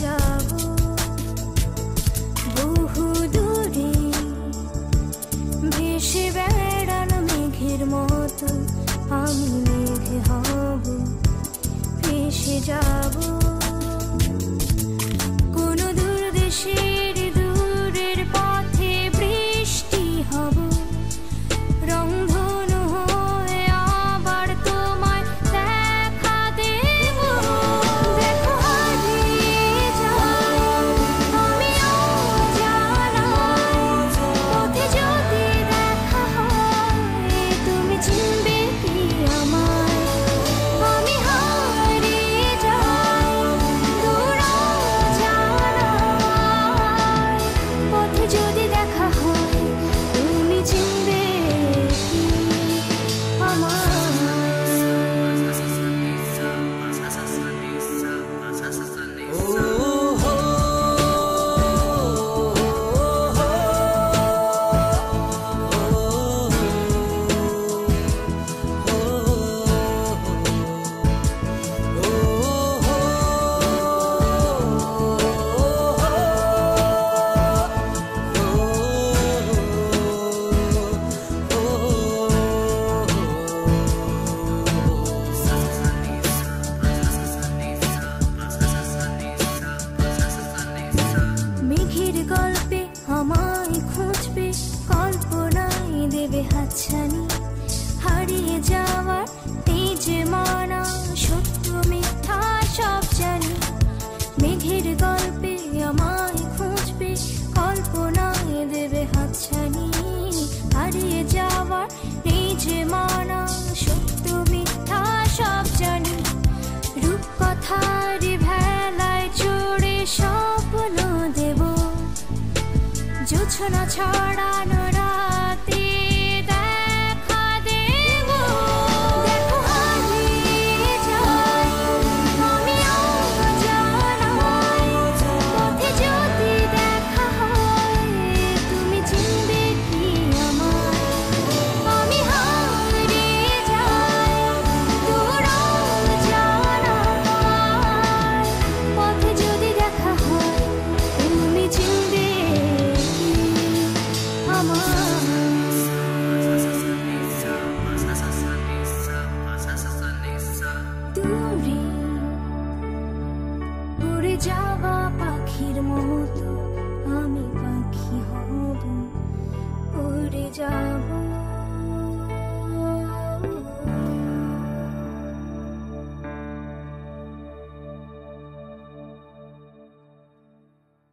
যাব বহু দূরে, ভেসে বেড়ানো মেঘের মতো আমি মেঘ হব, ভেসে যাব কোনো দূর দেশের দূরের পথে বৃষ্টি হব, রংধনু হয়ে আবার তোমায় দেখা দেব। দেখো হারিয়ে যাই আমি অজানায়, পথে যদি দেখা হয় তুমি চিনবে কি আমায়। আমি হারিয়ে যাই দূর অজানায়, পথে যদি দেখা হয় তুমি চিনবে কি আমায়। মেঘের গল্পে আমায় খুঁজবে, কল্পনায় দেবে হাতছানি, হারিয়ে যাওয়ার এই যে মানা সত্য মিথ্যা সব জানি। মেঘের গল্পে আমায় খুঁজবে, কল্পনায় দেবে হাতছানি, হারিয়ে যাওয়ার এই যে মানা সত্য মিথ্যা সব জানি। রূপকথার ভেলায় চড়ে স্বপ্ন দেব, জোছনা ছড়ানো রাতে দেখা দেব। দেখো হারিয়ে যাই আমি অজানায়, পথে যদি দেখা হয় তুমি চিনবে কি আমায়। আমি হারিয়ে যাই দূর অজানায়, পথে যদি দেখা হয় তুমি চিনবে কি আমায়। দূরে উড়ে যাওয়া পাখির মতো